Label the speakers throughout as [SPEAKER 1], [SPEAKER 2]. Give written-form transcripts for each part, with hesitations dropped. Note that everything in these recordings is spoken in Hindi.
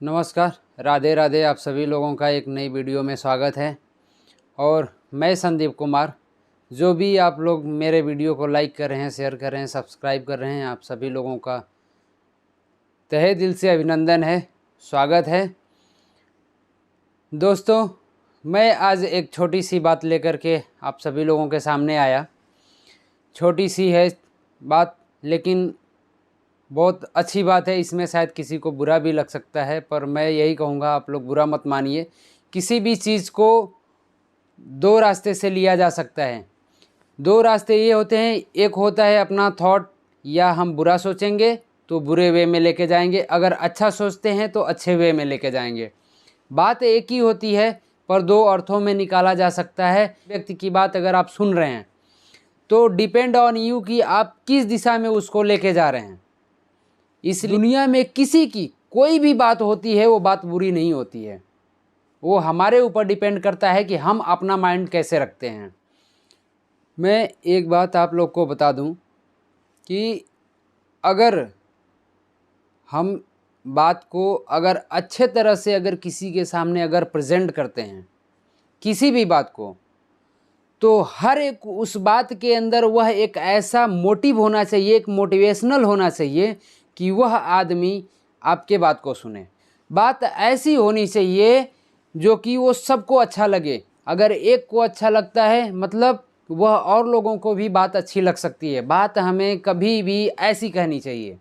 [SPEAKER 1] नमस्कार, राधे राधे। आप सभी लोगों का एक नई वीडियो में स्वागत है। और मैं संदीप कुमार। जो भी आप लोग मेरे वीडियो को लाइक कर रहे हैं, शेयर कर रहे हैं, सब्सक्राइब कर रहे हैं, आप सभी लोगों का तहे दिल से अभिनंदन है, स्वागत है। दोस्तों, मैं आज एक छोटी सी बात लेकर के आप सभी लोगों के सामने आया। छोटी सी है बात, लेकिन बहुत अच्छी बात है। इसमें शायद किसी को बुरा भी लग सकता है, पर मैं यही कहूँगा, आप लोग बुरा मत मानिए। किसी भी चीज़ को दो रास्ते से लिया जा सकता है। दो रास्ते ये होते हैं, एक होता है अपना थॉट, या हम बुरा सोचेंगे तो बुरे वे में लेके जाएंगे, अगर अच्छा सोचते हैं तो अच्छे वे में लेके जाएंगे। बात एक ही होती है, पर दो अर्थों में निकाला जा सकता है। व्यक्ति की बात अगर आप सुन रहे हैं तो डिपेंड ऑन यू कि आप किस दिशा में उसको लेके जा रहे हैं। इस दुनिया में किसी की कोई भी बात होती है, वो बात बुरी नहीं होती है। वो हमारे ऊपर डिपेंड करता है कि हम अपना माइंड कैसे रखते हैं। मैं एक बात आप लोग को बता दूं कि अगर हम बात को अगर अच्छे तरह से अगर किसी के सामने अगर प्रेजेंट करते हैं किसी भी बात को, तो हर एक उस बात के अंदर वह एक ऐसा मोटिव होना चाहिए, एक मोटिवेशनल होना चाहिए कि वह आदमी आपके बात को सुने। बात ऐसी होनी चाहिए जो कि वो सबको अच्छा लगे। अगर एक को अच्छा लगता है, मतलब वह और लोगों को भी बात अच्छी लग सकती है। बात हमें कभी भी ऐसी कहनी चाहिए,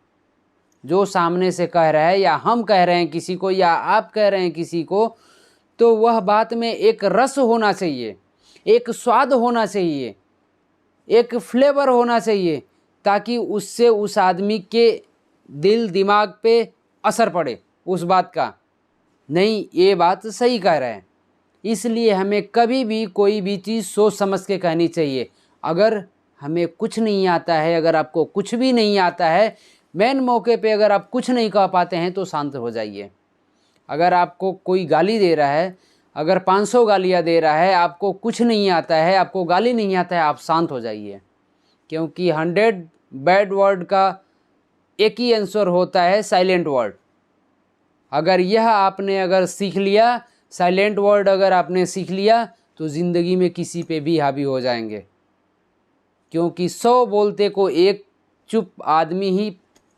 [SPEAKER 1] जो सामने से कह रहा है या हम कह रहे हैं किसी को या आप कह रहे हैं किसी को, तो वह बात में एक रस होना चाहिए, एक स्वाद होना चाहिए, एक फ्लेवर होना चाहिए, ताकि उससे उस आदमी के दिल दिमाग पे असर पड़े उस बात का। नहीं, ये बात सही कह रहे हैं। इसलिए हमें कभी भी कोई भी चीज़ सोच समझ के कहनी चाहिए। अगर हमें कुछ नहीं आता है, अगर आपको कुछ भी नहीं आता है, मेन मौके पे अगर आप कुछ नहीं कह पाते हैं तो शांत हो जाइए। अगर आपको कोई गाली दे रहा है, अगर 500 गालियाँ दे रहा है, आपको कुछ नहीं आता है, आपको गाली नहीं आता है, आप शांत हो जाइए। क्योंकि 100 बैड वर्ड का एक ही आंसर होता है, साइलेंट वर्ड। अगर यह आपने अगर सीख लिया, साइलेंट वर्ड अगर आपने सीख लिया, तो ज़िंदगी में किसी पे भी हावी हो जाएंगे। क्योंकि 100 बोलते को एक चुप आदमी ही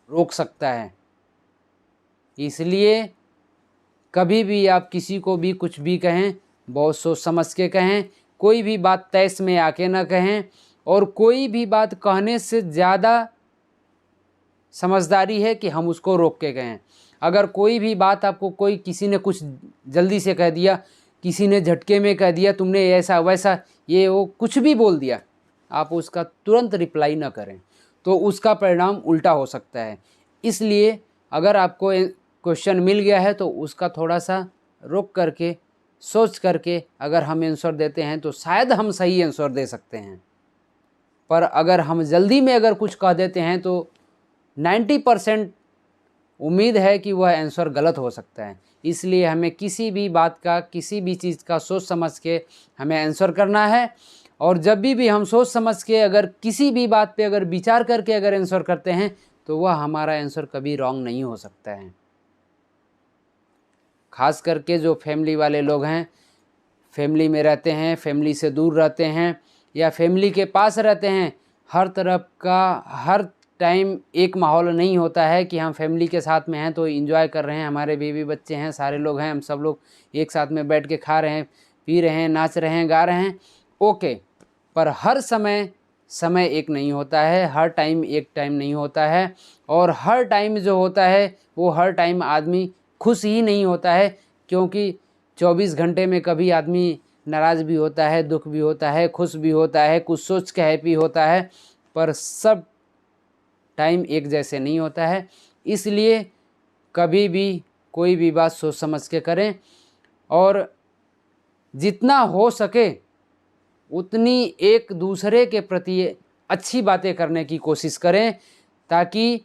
[SPEAKER 1] रोक सकता है। इसलिए कभी भी आप किसी को भी कुछ भी कहें, बहुत सोच समझ के कहें। कोई भी बात तैस में आके ना कहें, और कोई भी बात कहने से ज़्यादा समझदारी है कि हम उसको रोक के कहें। अगर कोई भी बात आपको कोई किसी ने कुछ जल्दी से कह दिया, किसी ने झटके में कह दिया, तुमने ऐसा वैसा ये वो कुछ भी बोल दिया, आप उसका तुरंत रिप्लाई ना करें, तो उसका परिणाम उल्टा हो सकता है। इसलिए अगर आपको क्वेश्चन मिल गया है तो उसका थोड़ा सा रोक करके सोच करके अगर हम आंसर देते हैं तो शायद हम सही आंसर दे सकते हैं। पर अगर हम जल्दी में अगर कुछ कह देते हैं तो 90% उम्मीद है कि वह आंसर गलत हो सकता है। इसलिए हमें किसी भी बात का, किसी भी चीज़ का सोच समझ के हमें आंसर करना है। और जब भी हम सोच समझ के अगर किसी भी बात पे अगर विचार करके अगर आंसर करते हैं, तो वह हमारा आंसर कभी रॉन्ग नहीं हो सकता है। खास करके जो फैमिली वाले लोग हैं, फैमिली में रहते हैं, फैमिली से दूर रहते हैं या फैमिली के पास रहते हैं, हर तरफ का हर टाइम एक माहौल नहीं होता है कि हम फैमिली के साथ में हैं तो एंजॉय कर रहे हैं, हमारे बीवी बच्चे हैं, सारे लोग हैं, हम सब लोग एक साथ में बैठ के खा रहे हैं, पी रहे हैं, नाच रहे हैं, गा रहे हैं, ओके। पर हर समय एक नहीं होता है, हर टाइम एक टाइम नहीं होता है। और हर टाइम जो होता है वो हर टाइम आदमी खुश ही नहीं होता है, क्योंकि 24 घंटे में कभी आदमी नाराज़ भी होता है, दुख भी होता है, खुश भी होता है, कुछ सोच के हैप्पी होता है, पर सब टाइम एक जैसे नहीं होता है। इसलिए कभी भी कोई भी बात सोच समझ के करें, और जितना हो सके उतनी एक दूसरे के प्रति अच्छी बातें करने की कोशिश करें, ताकि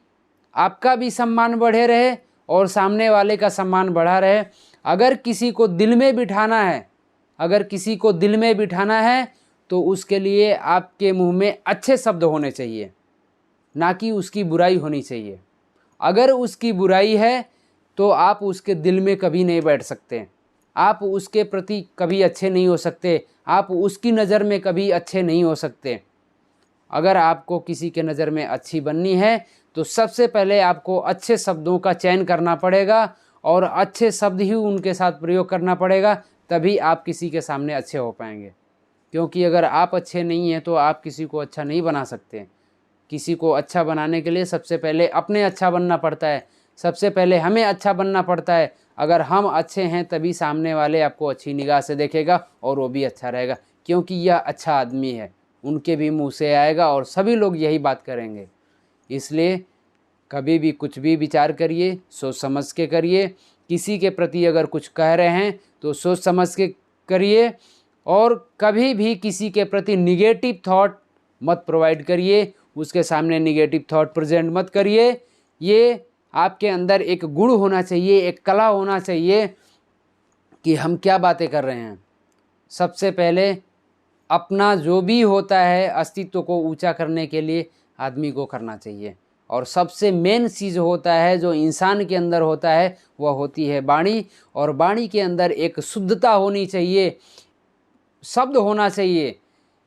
[SPEAKER 1] आपका भी सम्मान बढ़े रहे और सामने वाले का सम्मान बढ़ा रहे। अगर किसी को दिल में बिठाना है, अगर किसी को दिल में बिठाना है, तो उसके लिए आपके मुंह में अच्छे शब्द होने चाहिए, ना कि उसकी बुराई होनी चाहिए। अगर उसकी बुराई है तो आप उसके दिल में कभी नहीं बैठ सकते, आप उसके प्रति कभी अच्छे नहीं हो सकते, आप उसकी नज़र में कभी अच्छे नहीं हो सकते। अगर आपको किसी के नज़र में अच्छी बननी है तो सबसे पहले आपको अच्छे शब्दों का चयन करना पड़ेगा और अच्छे शब्द ही उनके साथ प्रयोग करना पड़ेगा, तभी आप किसी के सामने अच्छे हो पाएंगे। क्योंकि अगर आप अच्छे नहीं हैं तो आप किसी को अच्छा नहीं बना सकते। किसी को अच्छा बनाने के लिए सबसे पहले अपने अच्छा बनना पड़ता है, सबसे पहले हमें अच्छा बनना पड़ता है। अगर हम अच्छे हैं तभी सामने वाले आपको अच्छी निगाह से देखेगा और वो भी अच्छा रहेगा, क्योंकि यह अच्छा आदमी है, उनके भी मुंह से आएगा और सभी लोग यही बात करेंगे। इसलिए कभी भी कुछ भी विचार करिए, सोच समझ के करिए। किसी के प्रति अगर कुछ कह रहे हैं तो सोच समझ के करिए, और कभी भी किसी के प्रति निगेटिव थॉट मत प्रोवाइड करिए, उसके सामने निगेटिव थॉट प्रेजेंट मत करिए। ये आपके अंदर एक गुण होना चाहिए, एक कला होना चाहिए कि हम क्या बातें कर रहे हैं। सबसे पहले अपना जो भी होता है अस्तित्व को ऊंचा करने के लिए आदमी को करना चाहिए, और सबसे मेन चीज़ होता है जो इंसान के अंदर होता है वह होती है वाणी, और वाणी के अंदर एक शुद्धता होनी चाहिए, शब्द होना चाहिए,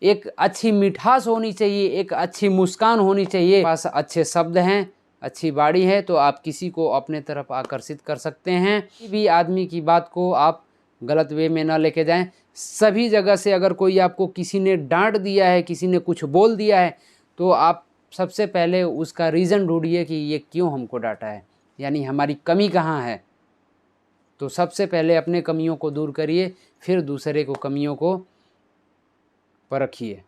[SPEAKER 1] एक अच्छी मिठास होनी चाहिए, एक अच्छी मुस्कान होनी चाहिए। पास अच्छे शब्द हैं, अच्छी वाणी है तो आप किसी को अपने तरफ आकर्षित कर सकते हैं। किसी भी आदमी की बात को आप गलत वे में ना लेके जाएं। सभी जगह से अगर कोई आपको किसी ने डांट दिया है, किसी ने कुछ बोल दिया है, तो आप सबसे पहले उसका रीज़न ढूंढिए कि ये क्यों हमको डांटा है, यानी हमारी कमी कहाँ है। तो सबसे पहले अपने कमियों को दूर करिए, फिर दूसरे को कमियों को परखिए।